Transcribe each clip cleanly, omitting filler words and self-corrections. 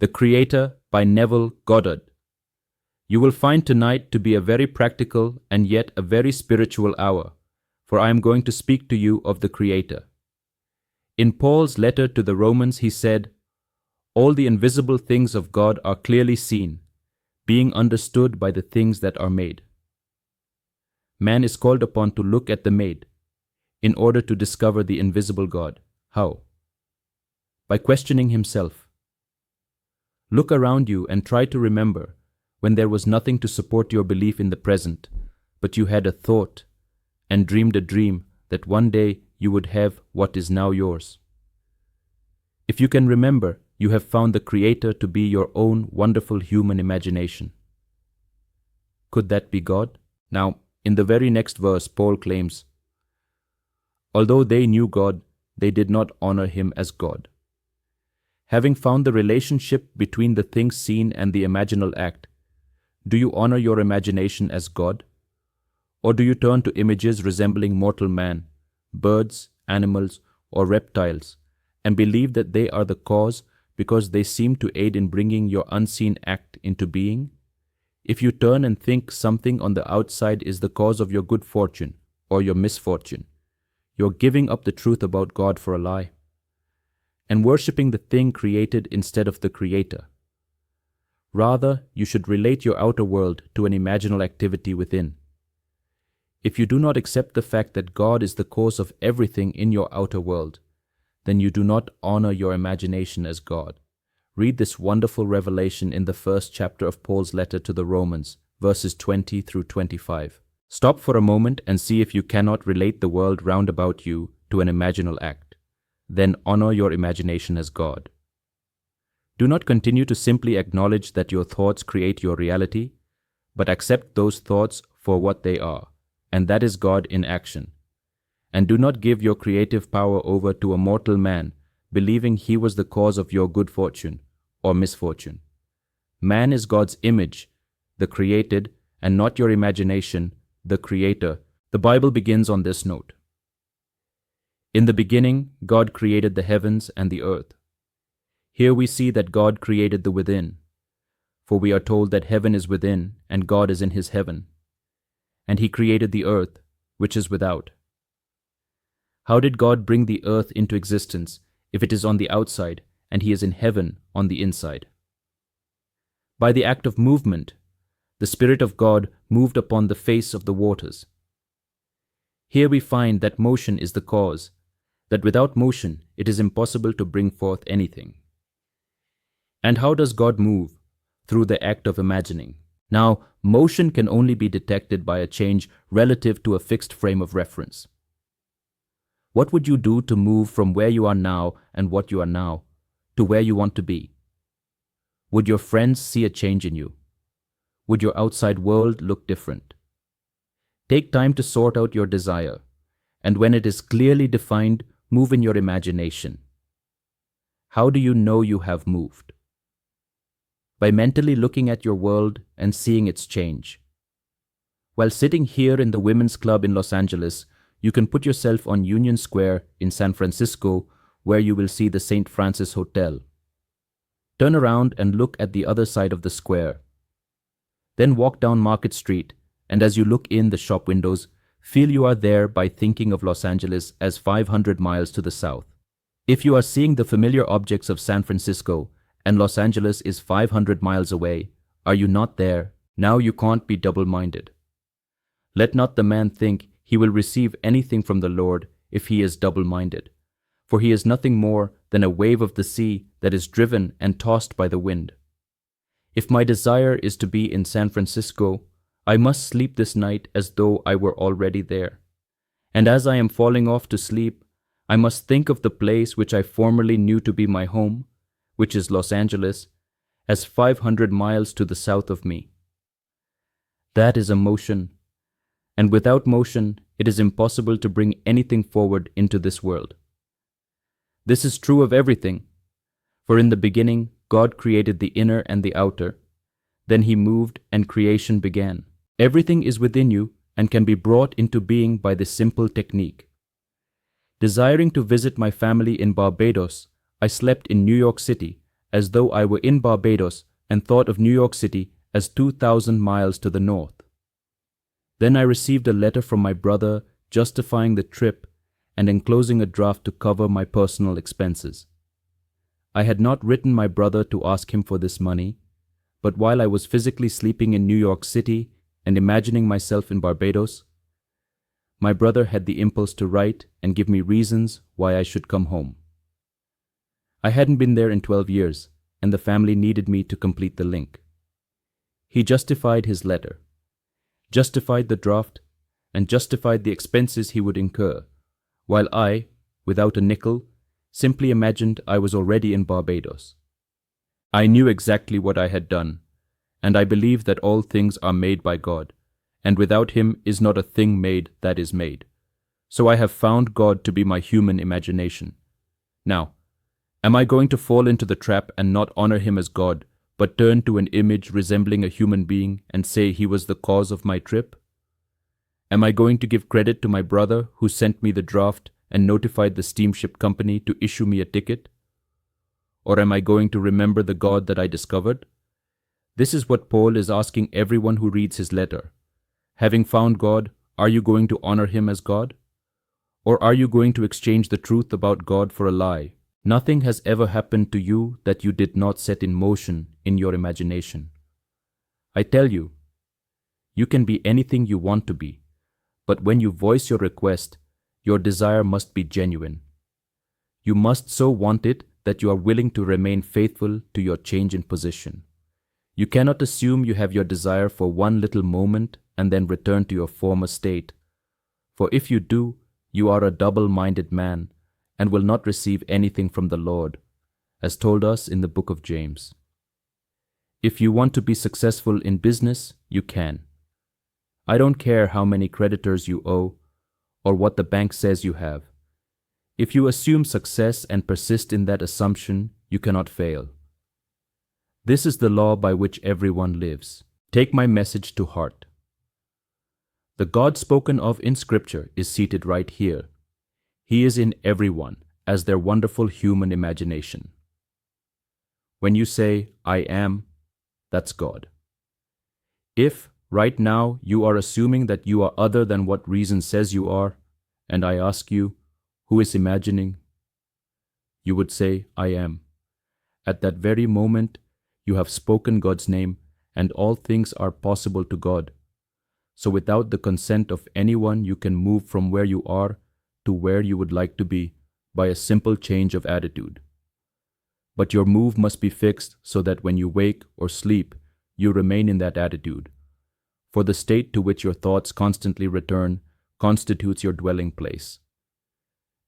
The Creator by Neville Goddard. You will find tonight to be a very practical and yet a very spiritual hour, for I am going to speak to you of the Creator. In Paul's letter to the Romans he said, "All the invisible things of God are clearly seen, being understood by the things that are made." Man is called upon to look at the made, in order to discover the invisible God. How? By questioning himself. Look around you and try to remember when there was nothing to support your belief in the present, but you had a thought and dreamed a dream that one day you would have what is now yours. If you can remember, you have found the Creator to be your own wonderful human imagination. Could that be God? Now, in the very next verse, Paul claims, "Although they knew God, they did not honor him as God." Having found the relationship between the things seen and the imaginal act, do you honor your imagination as God? Or do you turn to images resembling mortal man, birds, animals, or reptiles, and believe that they are the cause because they seem to aid in bringing your unseen act into being? If you turn and think something on the outside is the cause of your good fortune or your misfortune, you're giving up the truth about God for a lie, and worshipping the thing created instead of the Creator. Rather, you should relate your outer world to an imaginal activity within. If you do not accept the fact that God is the cause of everything in your outer world, then you do not honor your imagination as God. Read this wonderful revelation in the first chapter of Paul's letter to the Romans, verses 20 through 25. Stop for a moment and see if you cannot relate the world round about you to an imaginal act. Then honor your imagination as God. Do not continue to simply acknowledge that your thoughts create your reality, but accept those thoughts for what they are, and that is God in action. And do not give your creative power over to a mortal man, believing he was the cause of your good fortune or misfortune. Man is God's image, the created, and not your imagination, the Creator. The Bible begins on this note. In the beginning, God created the heavens and the earth. Here we see that God created the within, for we are told that heaven is within and God is in his heaven. And he created the earth, which is without. How did God bring the earth into existence if it is on the outside and he is in heaven on the inside? By the act of movement, the Spirit of God moved upon the face of the waters. Here we find that motion is the cause, that without motion it is impossible to bring forth anything. And how does God move? Through the act of imagining. Now, motion can only be detected by a change relative to a fixed frame of reference. What would you do to move from where you are now and what you are now to where you want to be? Would your friends see a change in you? Would your outside world look different? Take time to sort out your desire, and when it is clearly defined, move in your imagination. How do you know you have moved? By mentally looking at your world and seeing its change. While sitting here in the Women's Club in Los Angeles, you can put yourself on Union Square in San Francisco, where you will see the St. Francis Hotel. Turn around and look at the other side of the square. Then walk down Market Street, and as you look in the shop windows, feel you are there by thinking of Los Angeles as 500 miles to the south. If you are seeing the familiar objects of San Francisco, and Los Angeles is 500 miles away, are you not there? Now you can't be double-minded. Let not the man think he will receive anything from the Lord if he is double-minded, for he is nothing more than a wave of the sea that is driven and tossed by the wind. If my desire is to be in San Francisco, I must sleep this night as though I were already there. And as I am falling off to sleep, I must think of the place which I formerly knew to be my home, which is Los Angeles, as 500 miles to the south of me. That is a motion, and without motion, it is impossible to bring anything forward into this world. This is true of everything, for in the beginning, God created the inner and the outer. Then he moved and creation began. Everything is within you and can be brought into being by this simple technique. Desiring to visit my family in Barbados, I slept in New York City as though I were in Barbados and thought of New York City as 2,000 miles to the north. Then I received a letter from my brother justifying the trip and enclosing a draft to cover my personal expenses. I had not written my brother to ask him for this money, but while I was physically sleeping in New York City and imagining myself in Barbados, my brother had the impulse to write and give me reasons why I should come home. I hadn't been there in 12 years, and the family needed me to complete the link. He justified his letter, justified the draft, and justified the expenses he would incur, while I, without a nickel, simply imagined I was already in Barbados. I knew exactly what I had done, and I believe that all things are made by God, and without him is not a thing made that is made. So I have found God to be my human imagination. Now, am I going to fall into the trap and not honor him as God, but turn to an image resembling a human being and say he was the cause of my trip? Am I going to give credit to my brother who sent me the draft and notified the steamship company to issue me a ticket? Or am I going to remember the God that I discovered? This is what Paul is asking everyone who reads his letter. Having found God, are you going to honor him as God? Or are you going to exchange the truth about God for a lie? Nothing has ever happened to you that you did not set in motion in your imagination. I tell you, you can be anything you want to be, but when you voice your request, your desire must be genuine. You must so want it that you are willing to remain faithful to your change in position. You cannot assume you have your desire for one little moment and then return to your former state. For if you do, you are a double-minded man and will not receive anything from the Lord, as told us in the book of James. If you want to be successful in business, you can. I don't care how many creditors you owe or what the bank says you have. If you assume success and persist in that assumption, you cannot fail. This is the law by which everyone lives. Take my message to heart. The God spoken of in Scripture is seated right here. He is in everyone as their wonderful human imagination. When you say, I am, that's God. If, right now, you are assuming that you are other than what reason says you are, and I ask you, who is imagining? You would say, I am. At that very moment, you have spoken God's name, and all things are possible to God. So without the consent of anyone, you can move from where you are to where you would like to be by a simple change of attitude. But your move must be fixed so that when you wake or sleep, you remain in that attitude. For the state to which your thoughts constantly return constitutes your dwelling place.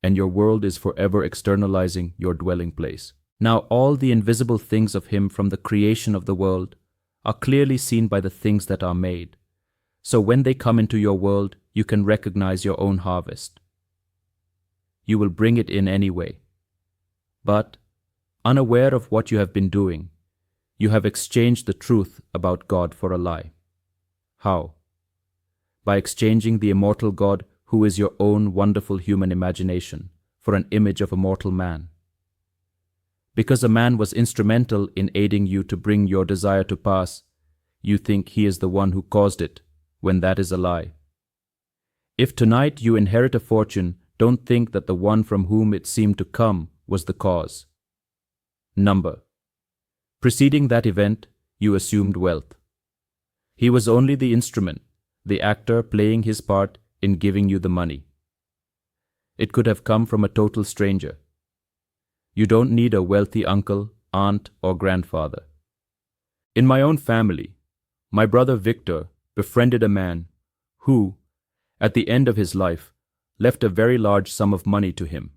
And your world is forever externalizing your dwelling place. Now all the invisible things of him from the creation of the world are clearly seen by the things that are made. So when they come into your world, you can recognize your own harvest. You will bring it in anyway. But, unaware of what you have been doing, you have exchanged the truth about God for a lie. How? By exchanging the immortal God who is your own wonderful human imagination for an image of a mortal man. Because a man was instrumental in aiding you to bring your desire to pass, you think he is the one who caused it, when that is a lie. If tonight you inherit a fortune, don't think that the one from whom it seemed to come was the cause. Number. Preceding that event, you assumed wealth. He was only the instrument, the actor playing his part in giving you the money. It could have come from a total stranger. You don't need a wealthy uncle, aunt, or grandfather. In my own family, my brother Victor befriended a man who, at the end of his life, left a very large sum of money to him.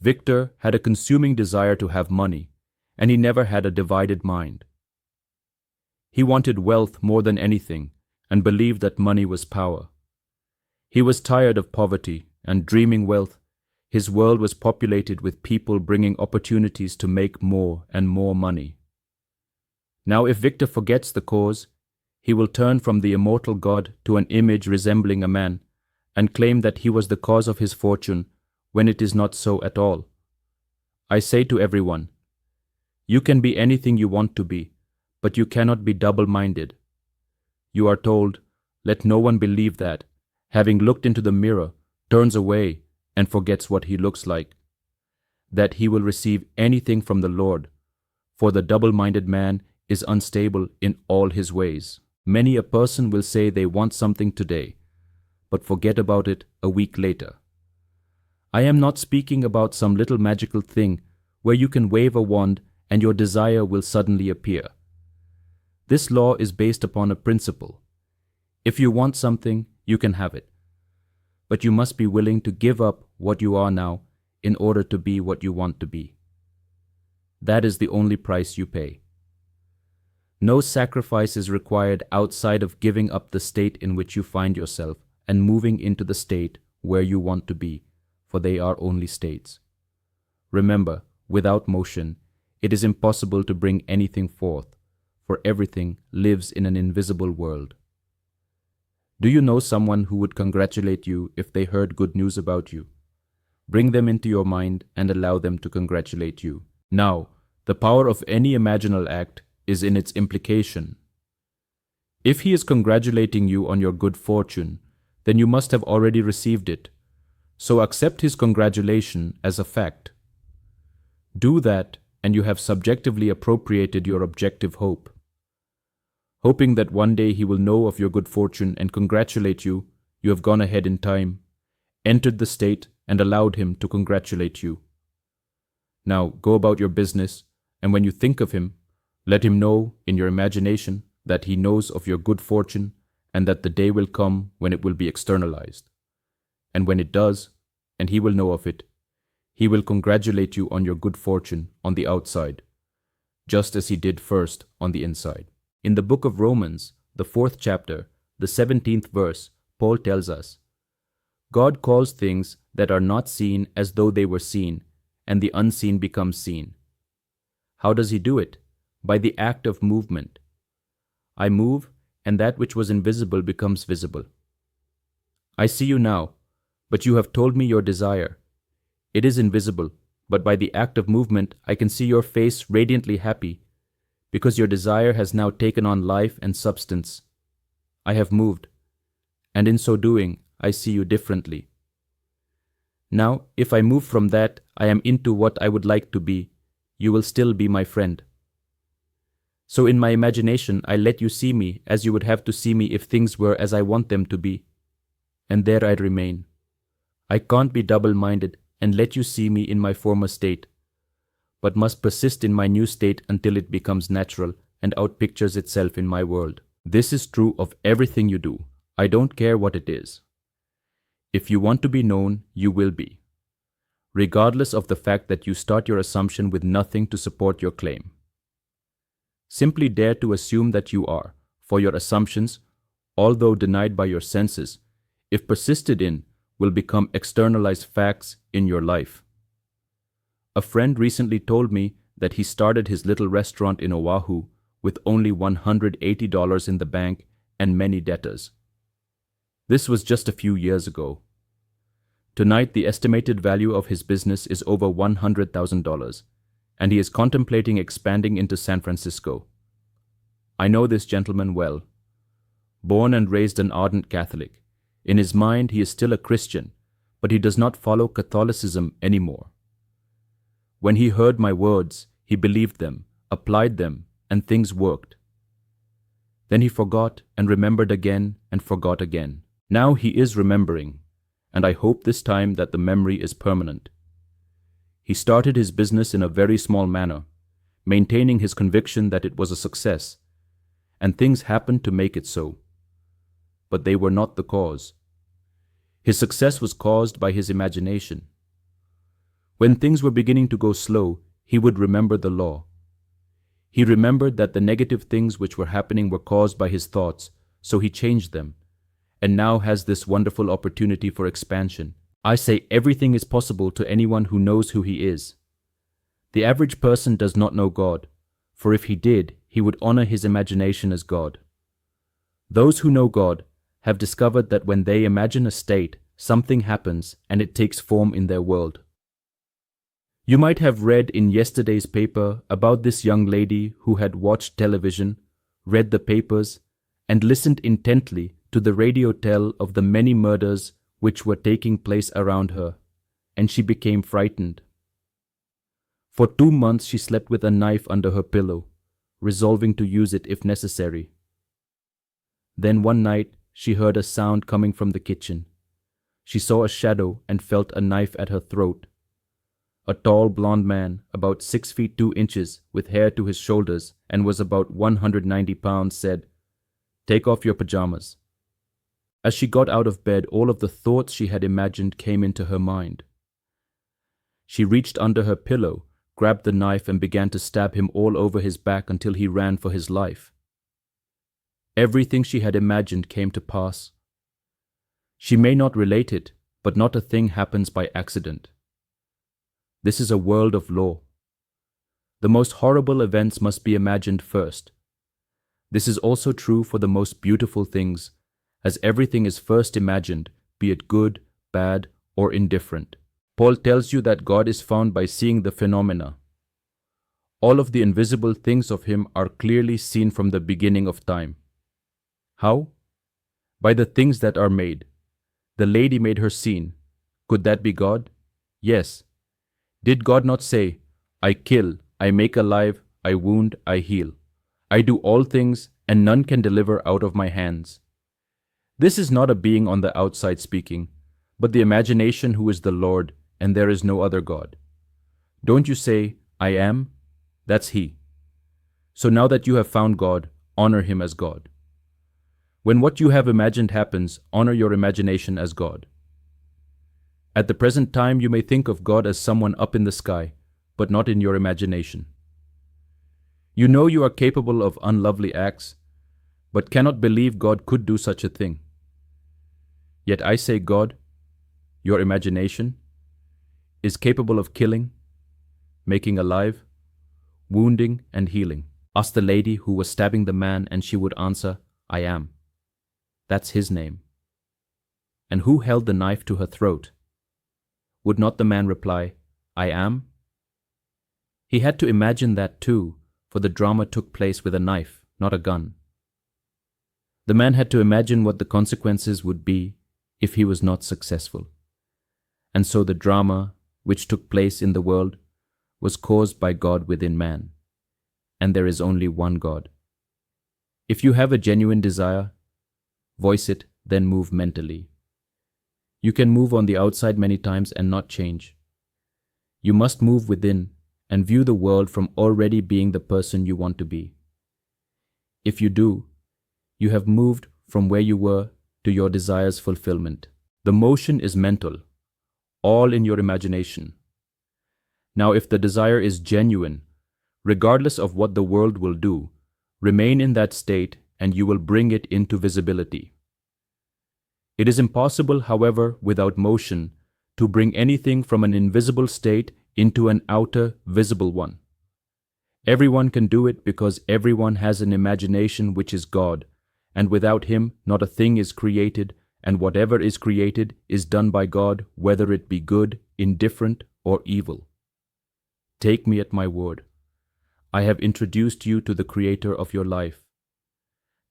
Victor had a consuming desire to have money, and he never had a divided mind. He wanted wealth more than anything and believed that money was power. He was tired of poverty and dreaming wealth. His world was populated with people bringing opportunities to make more and more money. Now if Victor forgets the cause, he will turn from the immortal God to an image resembling a man and claim that he was the cause of his fortune when it is not so at all. I say to everyone, You can be anything you want to be, but you cannot be double-minded. You are told, let no one believe that, having looked into the mirror, turns away and forgets what he looks like, that he will receive anything from the Lord, for the double-minded man is unstable in all his ways. Many a person will say they want something today, but forget about it a week later. I am not speaking about some little magical thing where you can wave a wand and your desire will suddenly appear. This law is based upon a principle. If you want something, you can have it. But you must be willing to give up what you are now in order to be what you want to be. That is the only price you pay. No sacrifice is required outside of giving up the state in which you find yourself and moving into the state where you want to be, for they are only states. Remember, without motion, it is impossible to bring anything forth, for everything lives in an invisible world. Do you know someone who would congratulate you if they heard good news about you? Bring them into your mind and allow them to congratulate you. Now, the power of any imaginal act is in its implication. If he is congratulating you on your good fortune, then you must have already received it. So accept his congratulation as a fact. Do that, and you have subjectively appropriated your objective hope. Hoping that one day he will know of your good fortune and congratulate you, you have gone ahead in time, entered the state, and allowed him to congratulate you. Now go about your business, and when you think of him, let him know in your imagination that he knows of your good fortune and that the day will come when it will be externalized. And when it does, and he will know of it, he will congratulate you on your good fortune on the outside, just as he did first on the inside. In the book of Romans, the 4th chapter, the 17th verse, Paul tells us, God calls things that are not seen as though they were seen, and the unseen becomes seen. How does he do it? By the act of movement. I move, and that which was invisible becomes visible. I see you now, but you have told me your desire. It is invisible, but by the act of movement I can see your face radiantly happy, because your desire has now taken on life and substance. I have moved, and in so doing I see you differently. Now, if I move from that I am into what I would like to be, you will still be my friend. So in my imagination I let you see me as you would have to see me if things were as I want them to be. And there I remain. I can't be double-minded and let you see me in my former state, but must persist in my new state until it becomes natural and outpictures itself in my world. This is true of everything you do. I don't care what it is. If you want to be known, you will be, regardless of the fact that you start your assumption with nothing to support your claim. Simply dare to assume that you are, for your assumptions, although denied by your senses, if persisted in, will become externalized facts in your life. A friend recently told me that he started his little restaurant in Oahu with only $180 in the bank and many debtors. This was just a few years ago. Tonight, the estimated value of his business is over $100,000, and he is contemplating expanding into San Francisco. I know this gentleman well. Born and raised an ardent Catholic, in his mind he is still a Christian, but he does not follow Catholicism anymore. When he heard my words, he believed them, applied them, and things worked. Then he forgot and remembered again and forgot again. Now he is remembering, and I hope this time that the memory is permanent. He started his business in a very small manner, maintaining his conviction that it was a success, and things happened to make it so. But they were not the cause. His success was caused by his imagination. When things were beginning to go slow, he would remember the law. He remembered that the negative things which were happening were caused by his thoughts, so he changed them, and now has this wonderful opportunity for expansion. I say everything is possible to anyone who knows who he is. The average person does not know God, for if he did, he would honor his imagination as God. Those who know God have discovered that when they imagine a state, something happens and it takes form in their world. You might have read in yesterday's paper about this young lady who had watched television, read the papers, and listened intently to the radio tell of the many murders which were taking place around her, and she became frightened. For 2 months she slept with a knife under her pillow, resolving to use it if necessary. Then one night she heard a sound coming from the kitchen. She saw a shadow and felt a knife at her throat. A tall blond man, about 6 feet 2 inches, with hair to his shoulders and was about 190 pounds, said, "Take off your pajamas." As she got out of bed, all of the thoughts she had imagined came into her mind. She reached under her pillow, grabbed the knife and began to stab him all over his back until he ran for his life. Everything she had imagined came to pass. She may not relate it, but not a thing happens by accident. This is a world of law. The most horrible events must be imagined first. This is also true for the most beautiful things, as everything is first imagined, be it good, bad, or indifferent. Paul tells you that God is found by seeing the phenomena. All of the invisible things of Him are clearly seen from the beginning of time. How? By the things that are made. The lady made her scene. Could that be God? Yes. Did God not say, "I kill, I make alive, I wound, I heal. I do all things, and none can deliver out of my hands"? This is not a being on the outside speaking, but the imagination who is the Lord, and there is no other God. Don't you say, "I am"? That's He. So now that you have found God, honor Him as God. When what you have imagined happens, honor your imagination as God. At the present time, you may think of God as someone up in the sky, but not in your imagination. You know you are capable of unlovely acts, but cannot believe God could do such a thing. Yet I say God, your imagination, is capable of killing, making alive, wounding, and healing. Ask the lady who was stabbing the man, and she would answer, "I am." That's His name. And who held the knife to her throat? Would not the man reply, "I am"? He had to imagine that too, for the drama took place with a knife, not a gun. The man had to imagine what the consequences would be if he was not successful. And so the drama, which took place in the world, was caused by God within man. And there is only one God. If you have a genuine desire, voice it, then move mentally. You can move on the outside many times and not change. You must move within and view the world from already being the person you want to be. If you do, you have moved from where you were to your desire's fulfillment. The motion is mental, all in your imagination. Now, if the desire is genuine, regardless of what the world will do, remain in that state and you will bring it into visibility. It is impossible, however, without motion, to bring anything from an invisible state into an outer, visible one. Everyone can do it because everyone has an imagination which is God, and without Him not a thing is created, and whatever is created is done by God, whether it be good, indifferent, or evil. Take me at my word. I have introduced you to the Creator of your life.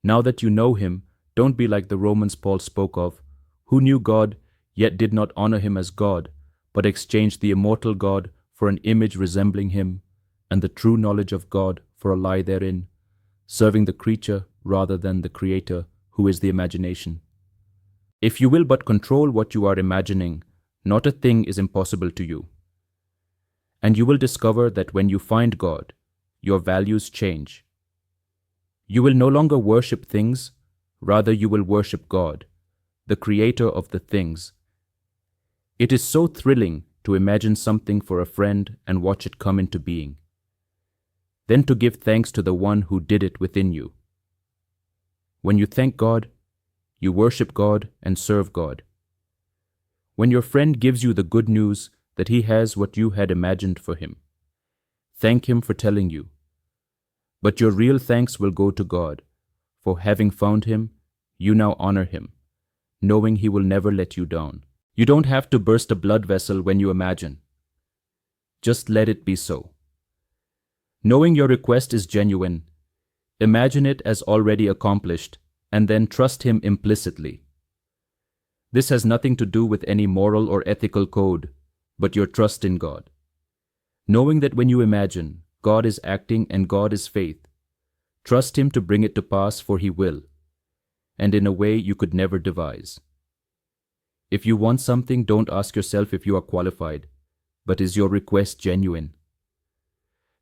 Now that you know Him, don't be like the Romans Paul spoke of, who knew God, yet did not honor Him as God, but exchanged the immortal God for an image resembling Him, and the true knowledge of God for a lie therein, serving the creature rather than the Creator, who is the imagination. If you will but control what you are imagining, not a thing is impossible to you. And you will discover that when you find God, your values change. You will no longer worship things, rather you will worship God, the Creator of the things. It is so thrilling to imagine something for a friend and watch it come into being. Then to give thanks to the one who did it within you. When you thank God, you worship God and serve God. When your friend gives you the good news that he has what you had imagined for him, thank him for telling you. But your real thanks will go to God, for having found Him, you now honor Him, knowing He will never let you down. You don't have to burst a blood vessel when you imagine. Just let it be so. Knowing your request is genuine, imagine it as already accomplished, and then trust Him implicitly. This has nothing to do with any moral or ethical code, but your trust in God. Knowing that when you imagine, God is acting and God is faith, trust Him to bring it to pass, for He will, and in a way you could never devise. If you want something, don't ask yourself if you are qualified, but is your request genuine?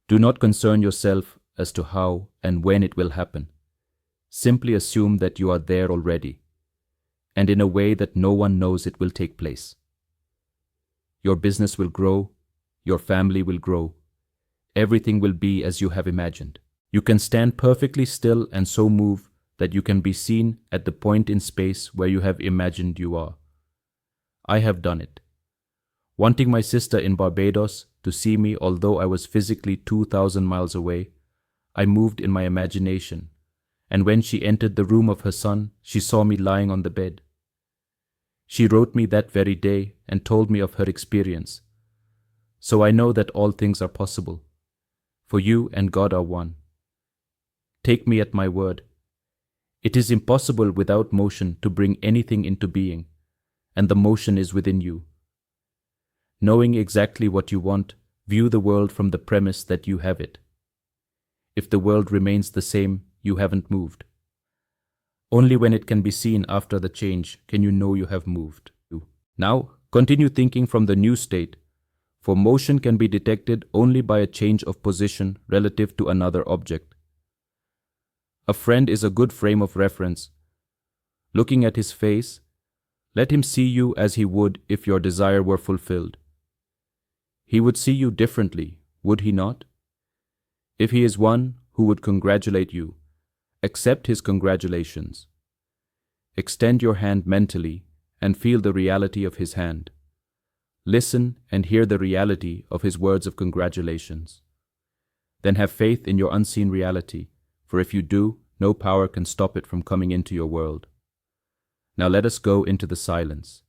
Do not concern yourself as to how and when it will happen. Simply assume that you are there already, and in a way that no one knows it will take place. Your business will grow, your family will grow, everything will be as you have imagined. You can stand perfectly still and so move that you can be seen at the point in space where you have imagined you are. I have done it. Wanting my sister in Barbados to see me, although I was physically 2,000 miles away, I moved in my imagination, and when she entered the room of her son, she saw me lying on the bed. She wrote me that very day and told me of her experience. So I know that all things are possible, for you and God are one. Take me at my word. It is impossible without motion to bring anything into being, and the motion is within you. Knowing exactly what you want, view the world from the premise that you have it. If the world remains the same, you haven't moved. Only when it can be seen after the change can you know you have moved. Now, continue thinking from the new state, for motion can be detected only by a change of position relative to another object. A friend is a good frame of reference. Looking at his face, let him see you as he would if your desire were fulfilled. He would see you differently, would he not? If he is one who would congratulate you, accept his congratulations. Extend your hand mentally and feel the reality of his hand. Listen and hear the reality of his words of congratulations. Then have faith in your unseen reality, for if you do, no power can stop it from coming into your world. Now let us go into the silence.